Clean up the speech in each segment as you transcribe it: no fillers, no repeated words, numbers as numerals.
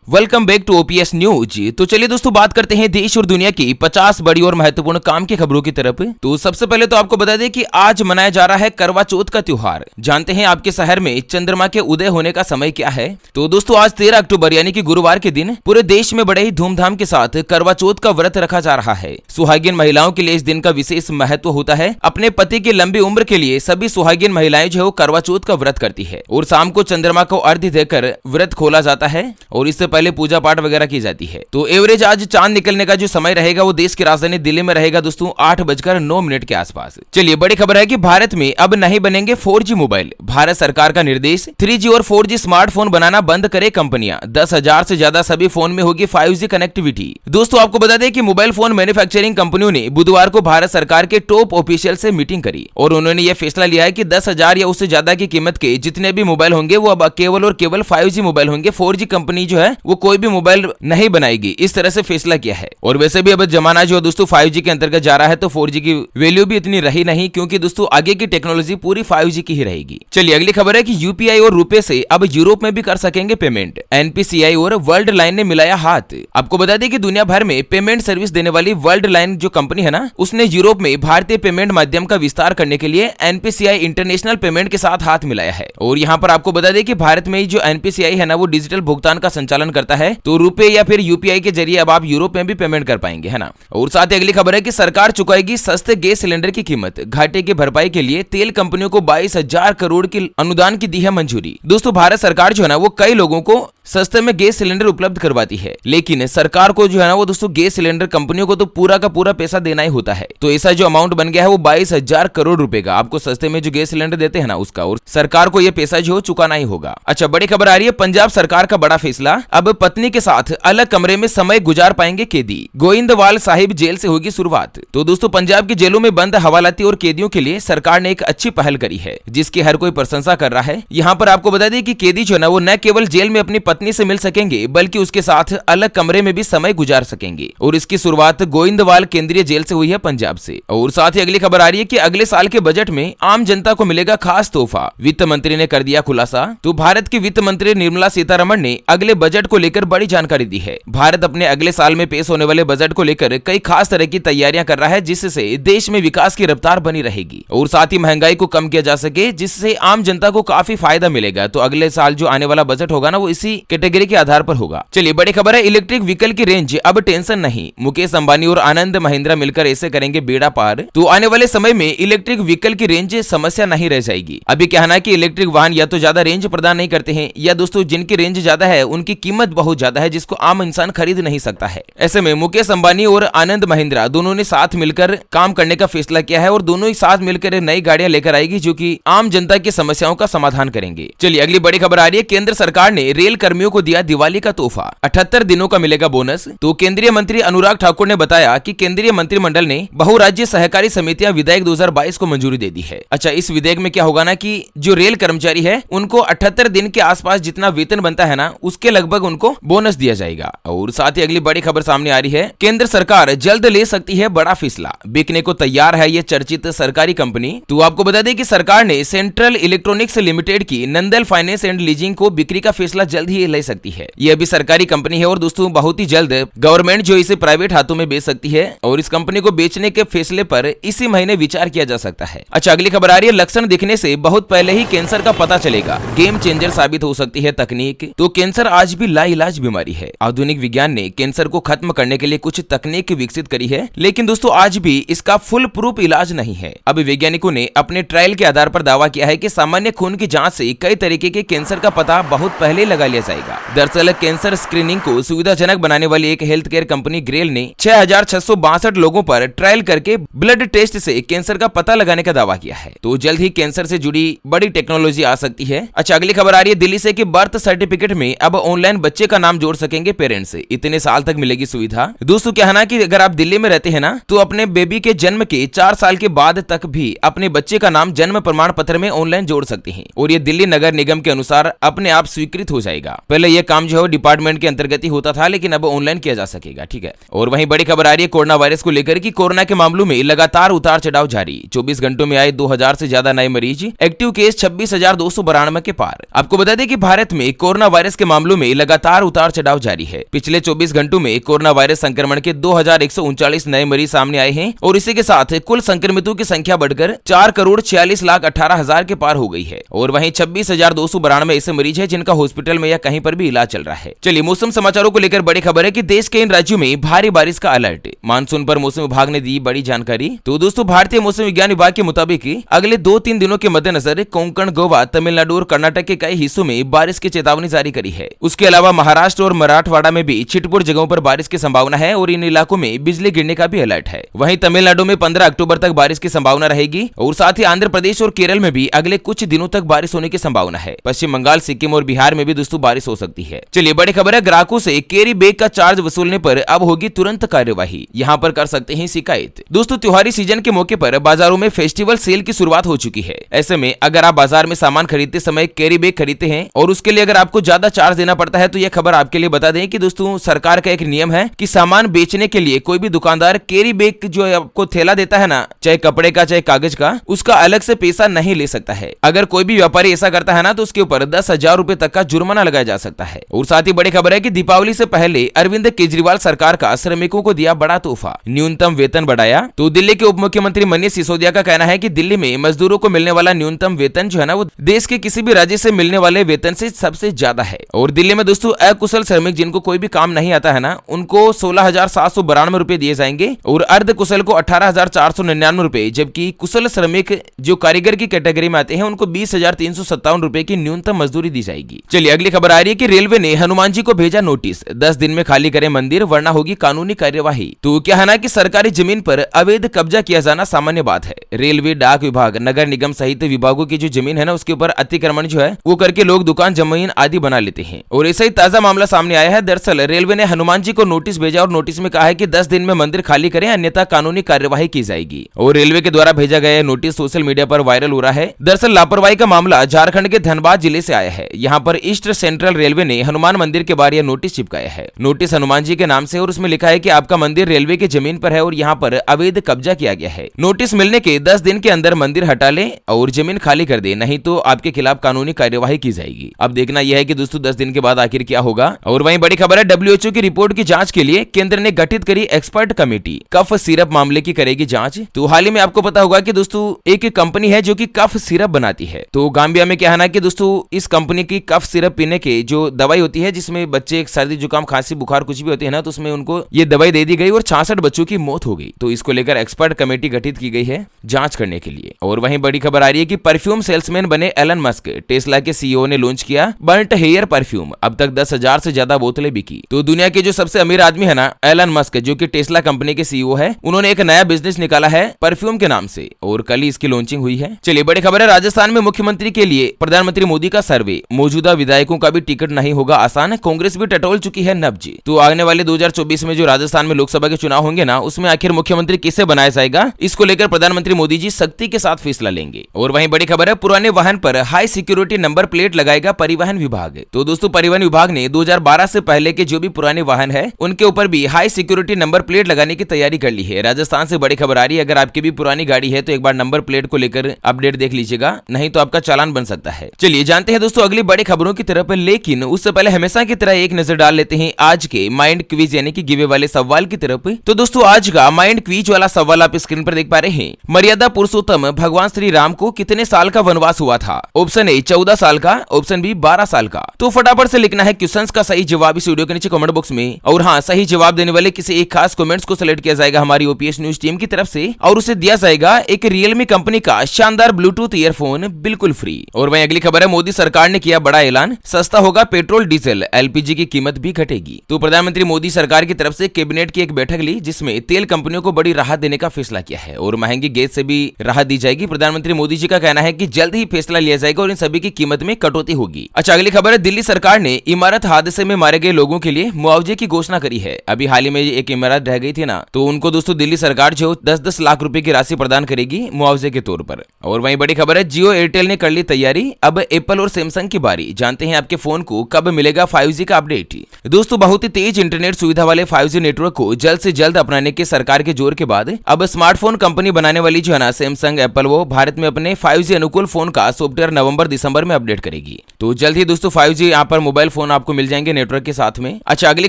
Welcome back to OPS news. तो चलिए दोस्तों बात करते हैं देश और दुनिया की 50 बड़ी और महत्वपूर्ण काम की खबरों की तरफ। तो सबसे पहले तो आपको बता दें कि आज मनाया जा रहा है करवा चौथ का त्योहार। जानते हैं आपके शहर में चंद्रमा के उदय होने का समय क्या है? तो दोस्तों आज 13 अक्टूबर यानी कि गुरुवार के दिन पूरे देश में बड़े ही धूमधाम के साथ करवा चौथ का व्रत रखा जा रहा है। सुहागिन महिलाओं के लिए इस दिन का विशेष महत्व होता है। अपने पति की लंबी उम्र के लिए सभी सुहागिन महिलाएं जो है करवा चौथ का व्रत करती है और शाम को चंद्रमा को अर्घ्य देकर व्रत खोला जाता है और इससे पहले पूजा पाठ वगैरह की जाती है। तो एवरेज आज चांद निकलने का जो समय रहेगा वो देश की राजधानी दिल्ली में रहेगा दोस्तों 8:09 के आसपास। चलिए बड़ी खबर है कि भारत में अब नहीं बनेंगे 4G मोबाइल। भारत सरकार का निर्देश, 3G और 4G स्मार्टफोन बनाना बंद करे कंपनियां। 10,000 से ज्यादा सभी फोन में होगी 5G कनेक्टिविटी। दोस्तों आपको बता दें कि मोबाइल फोन मैन्युफैक्चरिंग कंपनियों ने बुधवार को भारत सरकार के टॉप ऑफिशियल से मीटिंग करी और उन्होंने यह फैसला लिया है कि 10,000 या उससे ज्यादा की कीमत के जितने भी मोबाइल होंगे वो अब केवल और केवल 5G मोबाइल होंगे। 4G कंपनी जो है वो कोई भी मोबाइल नहीं बनाएगी, इस तरह से फैसला किया है। और वैसे भी अब जमाना जो दोस्तों 5G के अंतर्गत जा रहा है तो 4G की वैल्यू भी इतनी रही नहीं, क्योंकि दोस्तों आगे की टेक्नोलॉजी पूरी 5G की ही रहेगी। चलिए अगली खबर है कि यूपीआई और रुपए से अब यूरोप में भी कर सकेंगे पेमेंट। एनपीसीआई और वर्ल्ड लाइन ने मिलाया हाथ। आपको बता दें कि दुनिया भर में पेमेंट सर्विस देने वाली वर्ल्ड लाइन जो कंपनी है ना, उसने यूरोप में भारतीय पेमेंट माध्यम का विस्तार करने के लिए एनपीसीआई इंटरनेशनल पेमेंट के साथ हाथ मिलाया है। और यहाँ पर आपको बता दें कि भारत में जो एनपीसीआई है ना वो डिजिटल भुगतान का संचालन करता है, तो रुपए या फिर यूपीआई के जरिए अब आप यूरोप में भी पेमेंट कर पाएंगे, है ना। और साथ ही अगली खबर है कि सरकार चुकाएगी सस्ते गैस सिलेंडर की कीमत। घाटे की भरपाई के लिए तेल कंपनियों को 22,000 करोड़ की अनुदान की दी है मंजूरी। दोस्तों भारत सरकार जो है ना वो कई लोगों को सस्ते में गैस सिलेंडर उपलब्ध करवाती है, लेकिन सरकार को जो है ना वो दोस्तों गैस सिलेंडर कंपनियों को तो पूरा का पूरा पैसा देना ही होता है। तो ऐसा जो अमाउंट बन गया है वो 22,000 करोड़ रुपए का आपको सस्ते में जो गैस सिलेंडर देते हैं ना उसका, और सरकार को यह पैसा जो चुकाना ही होगा। अच्छा बड़ी खबर आ रही है पंजाब सरकार का बड़ा फैसला। अब पत्नी के साथ अलग कमरे में समय गुजार पाएंगे कैदी। गोविंदवाल साहिब जेल से होगी शुरुआत। तो दोस्तों पंजाब की जेलों में बंद हवालाती और कैदियों के लिए सरकार ने एक अच्छी पहल करी है जिसकी हर कोई प्रशंसा कर रहा है। यहाँ पर आपको बता दें कि कैदी जो है ना वो न केवल जेल में अपनी पत्नी से मिल सकेंगे बल्कि उसके साथ अलग कमरे में भी समय गुजार सकेंगे। और इसकी शुरुआत गोविंदवाल केंद्रीय जेल से हुई है पंजाब से। और साथ ही अगली खबर आ रही है कि अगले साल के बजट में आम जनता को मिलेगा खास तोहफा। वित्त मंत्री ने कर दिया खुलासा। तो भारत की वित्त मंत्री निर्मला सीतारमण ने अगले बजट को लेकर बड़ी जानकारी दी है। भारत अपने अगले साल में पेश होने वाले बजट को लेकर कई खास तरह की तैयारियां कर रहा है जिससे देश में विकास की रफ्तार बनी रहेगी और साथ ही महंगाई को कम किया जा सके, जिससे आम जनता को काफी फायदा मिलेगा। तो अगले साल जो आने वाला बजट होगा ना वो इसी कैटेगरी के आधार पर होगा। चलिए बड़ी खबर है इलेक्ट्रिक व्हीकल की रेंज अब टेंशन नहीं। मुकेश अंबानी और आनंद महिंद्रा मिलकर ऐसे करेंगे बेड़ा पार। तो आने वाले समय में इलेक्ट्रिक व्हीकल की रेंज समस्या नहीं रह जाएगी। अभी कहना है कि इलेक्ट्रिक वाहन या तो ज्यादा रेंज प्रदान नहीं करते हैं या दोस्तों जिनकी रेंज ज्यादा है उनकी कीमत बहुत ज्यादा है जिसको आम इंसान खरीद नहीं सकता है। ऐसे में मुकेश अंबानी और आनंद महिंद्रा दोनों ने साथ मिलकर काम करने का फैसला किया है और दोनों ही साथ मिलकर नई गाड़ियां लेकर आएगी जो कि आम जनता की समस्याओं का समाधान करेंगे। चलिए अगली बड़ी खबर आ रही है केंद्र सरकार ने रेल कर्मियों को दिया दिवाली का तोहफा। 78 दिनों का मिलेगा बोनस। तो केंद्रीय मंत्री अनुराग ठाकुर ने बताया कि केंद्रीय मंत्रिमंडल ने बहुराज्य सहकारी समितियां विधेयक 2022 को मंजूरी दे दी है। अच्छा इस विधेयक में क्या होगा ना कि जो रेल कर्मचारी है उनको 78 दिन के आसपास जितना वेतन बनता है ना उसके लगभग उनको बोनस दिया जाएगा। और साथ ही अगली बड़ी खबर सामने आ रही है केंद्र सरकार जल्द ले सकती है बड़ा फैसला। बिकने को तैयार है ये चर्चित सरकारी कंपनी। तो आपको बता दें कि सरकार ने सेंट्रल इलेक्ट्रॉनिक्स लिमिटेड की नंदल फाइनेंस एंड लीजिंग को बिक्री का फैसला जल्द ही ले सकती है। ये अभी सरकारी कंपनी है और दोस्तों बहुत ही जल्द गवर्नमेंट जो इसे प्राइवेट हाथों में बेच सकती है और इस कंपनी को बेचने के फैसले पर इसी महीने विचार किया जा सकता है। अच्छा अगली खबर आ रही है लक्षण दिखने से बहुत पहले ही कैंसर का पता चलेगा। गेम चेंजर साबित हो सकती है तकनीक। तो कैंसर आज भी लाइलाज बीमारी है। आधुनिक विज्ञान ने कैंसर को खत्म करने के लिए कुछ तकनीक विकसित करी है, लेकिन दोस्तों आज भी इसका फुल प्रूफ इलाज नहीं है। अब वैज्ञानिकों ने अपने ट्रायल के आधार पर दावा किया है कि सामान्य खून की जांच से कई तरीके के कैंसर का पता बहुत पहले लगा लिया जाएगा। दरअसल कैंसर स्क्रीनिंग को सुविधाजनक बनाने वाली एक हेल्थ केयर कंपनी ग्रेल ने 6,662 लोगों पर ट्रायल करके ब्लड टेस्ट से कैंसर का पता लगाने का दावा किया है। तो जल्द ही कैंसर से जुड़ी बड़ी टेक्नोलॉजी आ सकती है। अच्छा अगली खबर आ रही है दिल्ली से कि बर्थ सर्टिफिकेट में अब ऑनलाइन बच्चे का नाम जोड़ सकेंगे पेरेंट्स। इतने साल तक मिलेगी सुविधा। दोस्तों क्या है ना कि अगर आप दिल्ली में रहते हैं ना तो अपने बेबी के जन्म के 4 साल के बाद तक भी अपने बच्चे का नाम जन्म प्रमाण पत्र में ऑनलाइन जोड़ सकते हैं और ये दिल्ली नगर निगम के अनुसार अपने आप स्वीकृत हो जाएगा। पहले यह काम जो है डिपार्टमेंट के अंतर्गत ही होता था, लेकिन अब ऑनलाइन किया जा सकेगा। ठीक है। और वहीं बड़ी खबर आ रही है कोरोना वायरस को लेकर कि कोरोना के मामलों में लगातार उतार चढ़ाव जारी। 24 घंटों में आए 2000 से ज्यादा नए मरीज, एक्टिव केस 26,292 के पार। आपको बता दें कि भारत में कोरोना वायरस के मामलों में लगातार उतार चढ़ाव जारी है। पिछले 24 घंटों में कोरोना वायरस संक्रमण के 2139 नए मरीज सामने आए हैं और इसी के साथ कुल संक्रमितों की संख्या बढ़कर 4,46,18,000 के पार हो गई है। और वहीं 26,292 ऐसे मरीज है जिनका हॉस्पिटल में या कहीं पर भी इलाज चल रहा है। चलिए मौसम समाचारों को लेकर बड़ी खबर है कि देश के इन राज्यों में भारी बारिश का अलर्ट। मानसून पर मौसम विभाग ने दी बड़ी जानकारी। तो दोस्तों भारतीय मौसम विज्ञान विभाग के मुताबिक अगले 2-3 दिनों के मद्देनजर कोंकण, गोवा, तमिलनाडु और कर्नाटक के कई हिस्सों में बारिश की चेतावनी जारी करी है। उसके अलावा महाराष्ट्र और मराठवाड़ा में भी छिटपुट जगहों पर बारिश की संभावना है और इन इलाकों में बिजली गिरने का भी अलर्ट है। वहीं तमिलनाडु में 15 अक्टूबर तक बारिश की संभावना रहेगी और साथ ही आंध्र प्रदेश और केरल में भी अगले कुछ दिनों तक बारिश होने की संभावना है। पश्चिम बंगाल, सिक्किम और बिहार में भी दोस्तों बारिश हो सकती है। चलिए बड़ी खबर है, ग्राहकों से कैरी बैग का चार्ज वसूलने पर अब होगी तुरंत कार्यवाही। यहाँ पर कर सकते हैं शिकायत। दोस्तों त्योहारी सीजन के मौके पर बाजारों में फेस्टिवल सेल की शुरुआत हो चुकी है। ऐसे में अगर आप बाजार में सामान खरीदते समय कैरी बैग खरीदते हैं और उसके लिए अगर आपको ज्यादा चार्ज देना पड़ता है तो यह खबर आपके लिए बता दें कि दोस्तों सरकार का एक नियम है कि सामान बेचने के लिए कोई भी दुकानदार कैरी बैग जो आपको थैला देता है ना, चाहे कपड़े का चाहे कागज का, उसका अलग से पैसा नहीं ले सकता है। अगर कोई भी व्यापारी ऐसा करता है ना तो उसके ऊपर 10,000 रुपए तक का जुर्माना लगाया जा सकता है। और साथ ही बड़ी खबर है कि दीपावली से पहले अरविंद केजरीवाल सरकार का श्रमिकों को दिया बड़ा तोहफा, न्यूनतम वेतन बढ़ाया। तो दिल्ली के उप मुख्यमंत्री मनीष सिसोदिया का कहना है कि दिल्ली में मजदूरों को मिलने वाला न्यूनतम वेतन जो है ना वो देश के किसी भी राज्य से मिलने वाले वेतन से सबसे ज्यादा है। और दिल्ली में दोस्तों अकुशल श्रमिक जिनको कोई भी काम नहीं आता है ना, उनको 16,792 रुपए दिए जाएंगे और अर्ध कुशल को 18,499 रुपए, जबकि कुशल श्रमिक जो कारीगर की कैटेगरी में आते हैं उनको 20,357 रुपए की न्यूनतम मजदूरी दी जाएगी। चलिए अगली खबर आ रही है कि रेलवे ने हनुमान जी को भेजा नोटिस, 10 दिन में खाली करें मंदिर वरना होगी कानूनी कार्यवाही। तो क्या है ना कि सरकारी जमीन पर अवैध कब्जा किया जाना सामान्य बात है। रेलवे, डाक विभाग, नगर निगम सहित विभागों की जो जमीन है ना उसके ऊपर अतिक्रमण जो है वो करके लोग दुकान, जमीन आदि बना लेते हैं। और ऐसा ही ताजा मामला सामने आया है। दरअसल रेलवे ने हनुमान जी को नोटिस भेजा और नोटिस में कहा है कि 10 दिन में मंदिर खाली करें अन्यथा कानूनी कार्यवाही की जाएगी। और रेलवे के द्वारा भेजा गया नोटिस सोशल मीडिया पर वायरल हो रहा है। दरअसल लापरवाही का मामला झारखंड के धनबाद जिले से आया है। यहाँ पर ईस्ट सेंट्रल रेलवे ने हनुमान मंदिर के बाहर यह नोटिस चिपकाया है। नोटिस हनुमान जी के नाम से और उसमें लिखा है कि आपका मंदिर रेलवे की जमीन पर है और यहाँ पर अवैध कब्जा किया गया है। नोटिस मिलने के 10 दिन के अंदर मंदिर हटा ले और जमीन खाली कर दे, नहीं तो आपके खिलाफ कानूनी कार्यवाही की जाएगी। अब देखना यह है कि दोस्तों 10 दिन के बाद आखिर क्या होगा। और वहीं बड़ी खबर है, WHO की रिपोर्ट की जांच के लिए केंद्र ने गठित करी एक्सपर्ट कमेटी, कफ सिरप मामले की करेगी जांच। तो हाल ही में आपको पता होगा कि दोस्तों एक कंपनी है जो कि कफ सिरप बनाती है। तो गांबिया में क्या है ना कि दोस्तों इस कंपनी की कफ सिरप पीने के जो दवाई होती है जिसमें बच्चे सर्दी जुकाम खांसी बुखार कुछ भी होते हैं ना, तो उसमें उनको ये दवाई दे दी गई और 66 बच्चों की मौत हो गई। तो इसको लेकर एक्सपर्ट कमेटी गठित की गई है जांच करने के लिए। और वहीं बड़ी खबर आ रही है कि परफ्यूम सेल्समैन बने एलन मस्क, टेस्ला के CEO ने लॉन्च किया बर्ट हेयर परफ्यूम। अब तक 10,000 से ज्यादा बोतलें बिकी। तो दुनिया के जो सबसे अमीर आदमी है ना एलन मस्क, जो कि टेस्ला कंपनी के CEO है, उन्होंने एक नया बिजनेस निकाला है परफ्यूम के नाम से और कल ही इसकी लॉन्चिंग हुई है। चलिए बड़ी खबर है, राजस्थान में मुख्यमंत्री के लिए प्रधानमंत्री मोदी का सर्वे, मौजूदा विधायकों का भी टिकट नहीं होगा आसान, कांग्रेस भी टटोल चुकी है नब्ज। तो आने वाले 2024 में जो राजस्थान में लोकसभा के चुनाव होंगे ना, उसमें आखिर मुख्यमंत्री किसे बनाया जाएगा, इसको लेकर प्रधानमंत्री मोदी जी सख्ती के साथ फैसला लेंगे। और वहीं बड़ी खबर है, पुराने वाहन पर हाई सिक्योरिटी नंबर प्लेट लगाएगा परिवहन विभाग। तो दोस्तों परिवहन विभाग ने 2012 से पहले के जो भी पुराने वाहन है उनके ऊपर भी हाई सिक्योरिटी नंबर प्लेट लगाने की तैयारी कर ली है। राजस्थान से बड़ी खबर आ रही है, अगर आपकी भी पुरानी गाड़ी है तो एक बार नंबर प्लेट को लेकर अपडेट देख लीजिएगा, नहीं तो आपका चालान बन सकता है। चलिए जानते हैं दोस्तों अगली बड़ी खबरों की तरफ, लेकिन उससे पहले हमेशा की तरह एक नजर डाल लेते हैं आज के माइंड क्विज यानी कि गिवे वाले सवाल की तरफ। तो दोस्तों आज का माइंड क्विज वाला सवाल आप स्क्रीन पर देख पा रहे हैं। मर्यादा पुरुषोत्तम भगवान श्री राम को कितने साल का वनवास हुआ था? ऑप्शन ए 14 साल का, ऑप्शन बी 12 साल का। तो फटाफट से लिखना है क्वेश्चंस का सही जवाब इस वीडियो के नीचे कमेंट बॉक्स में। और हाँ, सही जवाब देने वाले किसी एक खास कमेंट्स को सिलेक्ट किया जाएगा हमारी ओपीएस न्यूज टीम की तरफ से और उसे दिया जाएगा एक रियलमी कंपनी का शानदार ब्लूटूथ ईयरफोन बिल्कुल फ्री। और वहीं अगली खबर है, मोदी सरकार ने किया बड़ा ऐलान, सस्ता होगा पेट्रोल डीजल, एलपीजी की कीमत भी घटेगी। तो प्रधानमंत्री मोदी सरकार की तरफ से कैबिनेट की एक बैठक ली जिसमें तेल कंपनियों को बड़ी राहत देने का फैसला किया है और महंगी गैस से भी राहत दी जाएगी। प्रधानमंत्री मोदी जी का कहना है कि जल्द ही फैसला लिया जाएगा और इन सभी की कीमत में कटौती होगी। अच्छा अगली खबर है, दिल्ली सरकार ने इमारत हादसे में मारे गए लोगों के लिए मुआवजे की घोषणा करी है। अभी हाल ही में एक इमारत रह गई थी ना, तो उनको दोस्तों दिल्ली सरकार जो 10-10 लाख रुपए की राशि प्रदान करेगी मुआवजे के तौर पर। और वहीं बड़ी खबर है, जियो एयरटेल ने कर ली तैयारी, अब एप्पल और सैमसंग की बारी। जानते हैं आपके फोन फोन को कब मिलेगा 5G का अपडेट। दोस्तों बहुत ही तेज इंटरनेट सुविधा वाले 5G नेटवर्क को जल्द से जल्द अपनाने के सरकार के जोर के बाद अब स्मार्टफोन कंपनी बनाने वाली जो है ना सैमसंग, एप्पल, वो भारत में अपने 5G अनुकूल फोन का सॉफ्टवेयर नवंबर-दिसंबर में अपडेट करेगी। तो जल्द ही दोस्तों 5G यहाँ पर मोबाइल फोन आपको मिल जाएंगे नेटवर्क के साथ में। अच्छा, अगली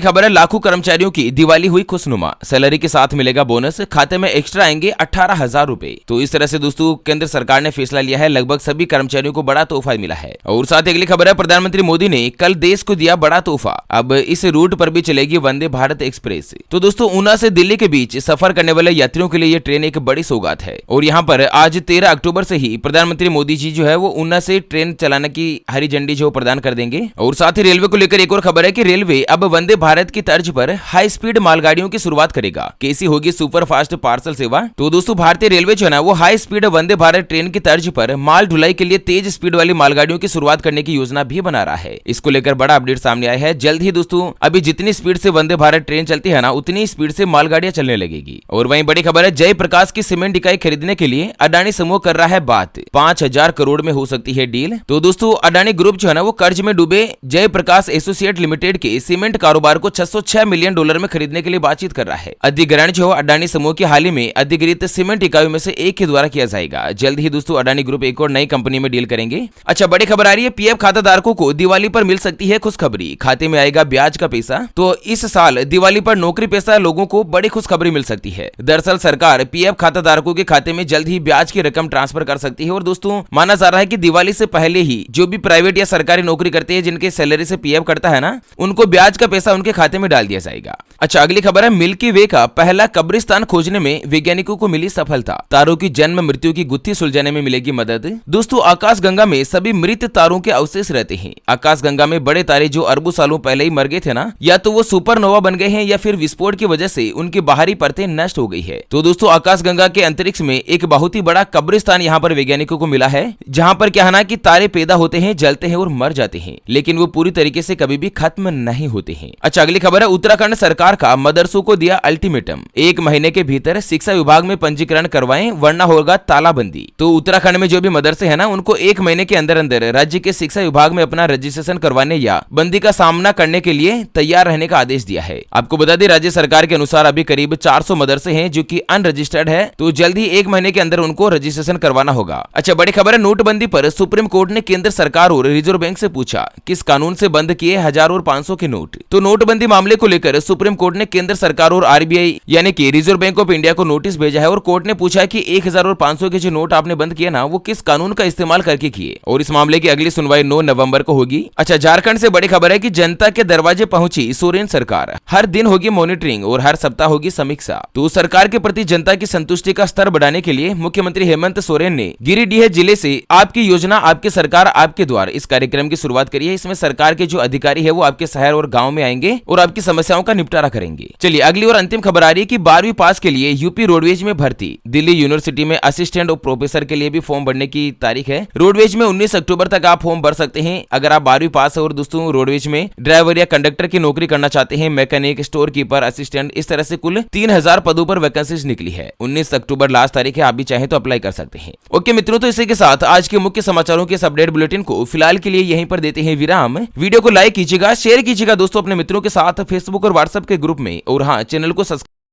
खबर है, लाखों कर्मचारियों की दिवाली हुई खुशनुमा, सैलरी के साथ मिलेगा बोनस, खाते में एक्स्ट्रा आएंगे 18,000 रुपए। तो इस तरह से दोस्तों केंद्र सरकार ने फैसला लिया है, लगभग सभी कर्मचारियों को बड़ा तोहफा मिला है। और साथ ही अगली खबर है, प्रधानमंत्री मोदी ने कल देश को दिया बड़ा तोहफा, अब इस रूट पर भी चलेगी वंदे भारत एक्सप्रेस। तो दोस्तों ऊना से दिल्ली के बीच सफर करने वाले यात्रियों के लिए ये ट्रेन एक बड़ी सौगात है। और यहाँ पर आज 13 अक्टूबर से ही प्रधानमंत्री मोदी जी जो है वो ऊना से ट्रेन चलाने की हरी झंडी जो प्रदान कर देंगे। और साथ ही रेलवे को लेकर एक और खबर है कि रेलवे अब वंदे भारत की तर्ज पर हाई स्पीड मालगाड़ियों की शुरुआत करेगा। कैसी होगी सुपर फास्ट पार्सल सेवा? तो दोस्तों भारतीय रेलवे जो है ना वो high speed Vande Bharat train की तर्ज पर माल ढुलाई के लिए तेज स्पीड वाली मालगाड़ियों की शुरुआत करने की योजना भी बना रहा है। इसको लेकर बड़ा अपडेट सामने आया है। जल्द ही दोस्तों अभी जितनी स्पीड से वंदे भारत ट्रेन चलती है ना उतनी स्पीड से मालगाड़ियां चलने लगेगी। और वहीं बड़ी खबर है, जयप्रकाश की सीमेंट इकाई खरीदने के लिए अडानी समूह कर रहा है बात, 5,000 करोड़ में हो सकती है डील। तो दोस्तों अडानी ग्रुप जो है ना वो कर्ज में डूबे जयप्रकाश एसोसिएट लिमिटेड के सीमेंट कारोबार को 606 मिलियन डॉलर में खरीदने के लिए बातचीत कर रहा है। अधिग्रहण जो अडानी समूह की हाल ही में अधिकृत सीमेंट इकाइयों में से एक के द्वारा किया जाएगा। जल्द ही दोस्तों अडानी ग्रुप एक और नई कंपनी में डील करेंगे। अच्छा, बड़ी खबर आ रही है, पीएफ खाताधारकों को दिवाली पर मिल सकती है खुशखबरी, खाते में आएगा ब्याज का पैसा। तो इस साल दिवाली पर नौकरी पेशा लोगों को बड़ी खुशखबरी मिल सकती है। दरअसल सरकार पीएफ खाताधारकों के खाते में जल्द ही ब्याज की रकम ट्रांसफर कर सकती है। और दोस्तों माना जा रहा है कि दिवाली से पहले ही जो भी प्राइवेट या सरकारी नौकरी करते हैं जिनके सैलरी से पीएफ कटता है ना, उनको ब्याज का पैसा उनके खाते में डाल दिया जाएगा। अच्छा, अगली खबर है, मिल्की वे का पहला कब्रिस्तान खोजने में वैज्ञानिकों को मिली सफलता, तारों की जन्म मृत्यु की गुत्थी सुलझाने में मिलेगी मदद। दोस्तों आकाशगंगा में सभी मृत तारों के अवशेष रहते हैं। आकाशगंगा में बड़े तारे जो अरबों सालों पहले ही मर गए थे ना, या तो वो सुपरनोवा बन गए हैं या फिर विस्फोट की वजह से उनकी बाहरी परतें नष्ट हो गई है। तो दोस्तों आकाशगंगा के अंतरिक्ष में एक बहुत ही बड़ा कब्रिस्तान यहाँ पर वैज्ञानिकों को मिला है, जहाँ पर क्या है ना कि तारे पैदा होते हैं, जलते हैं और मर जाते हैं, लेकिन वो पूरी तरीके से कभी भी खत्म नहीं होते हैं। अच्छा, अगली खबर है, उत्तराखंड सरकार का मदरसों को दिया अल्टीमेटम, 1 महीने के भीतर शिक्षा विभाग में पंजीकरण करवाएं वरना होगा तालाबंदी। तो उत्तराखंड में जो भी मदरसे है ना उनको 1 महीने के अंदर अंदर राज्य के शिक्षा विभाग में अपना रजिस्ट्रेशन करवाने या बंदी का सामना करने के लिए तैयार रहने का आदेश दिया है। आपको बता दें राज्य सरकार के अनुसार अभी करीब 400 मदरसे हैं जो कि अनरजिस्टर्ड है, तो जल्द ही 1 महीने के अंदर उनको रजिस्ट्रेशन करवाना होगा। अच्छा, बड़ी खबर है, नोटबंदी पर सुप्रीम कोर्ट ने केंद्र सरकार और रिजर्व बैंक से पूछा किस कानून से बंद किए 1000 और 500 के नोट। तो नोटबंदी मामले को लेकर सुप्रीम कोर्ट ने केंद्र सरकार और आरबीआई यानी कि रिजर्व बैंक ऑफ इंडिया को नोटिस भेजा है और कोर्ट ने पूछा है कि 1000 और 500 के जो नोट आपने बंद किए ना वो किस कानून का इस्तेमाल करके किए, और इस मामले की अगली सुनवाई 9 नवंबर को होगी। अच्छा, झारखंड से बड़ी खबर है कि जनता के दरवाजे पहुंची सोरेन सरकार, हर दिन होगी मॉनिटरिंग और हर सप्ताह होगी समीक्षा। तो सरकार के प्रति जनता की संतुष्टि का स्तर बढ़ाने के लिए मुख्यमंत्री हेमंत सोरेन ने गिरिडीह जिले से आपकी योजना आपकी सरकार आपके द्वार इस कार्यक्रम की शुरुआत करी है। इसमें सरकार के जो अधिकारी है वो आपके शहर और गाँव में आएंगे और आपकी समस्याओं का निपटारा करेंगे। चलिए अगली और अंतिम खबर आ रही है कि 12वीं पास के लिए यूपी रोडवेज में भर्ती, दिल्ली यूनिवर्सिटी में असिस्टेंट और प्रोफेसर के लिए भी फॉर्म भरने की तारीख है। रोडवेज में 19 अक्टूबर तक आप फॉर्म भर सकते हैं अगर आप 12वीं पास है और दोस्तों रोडवेज में ड्राइवर या कंडक्टर की नौकरी करना चाहते हैं, मैकेनिक, स्टोर कीपर, असिस्टेंट, इस तरह से कुल 3000 पदों पर वैकेंसीज निकली है। 19 अक्टूबर लास्ट तारीख है, आप भी चाहें तो अप्लाई कर सकते हैं। ओके मित्रों, तो इसी के साथ आज के मुख्य समाचारों के इस अपडेट बुलेटिन को फिलहाल के लिए यहीं पर देते हैं विराम। वीडियो को लाइक कीजिएगा, शेयर कीजिएगा दोस्तों अपने मित्रों के साथ फेसबुक और व्हाट्सएप के ग्रुप में, और हाँ चैनल को सब्सक्राइब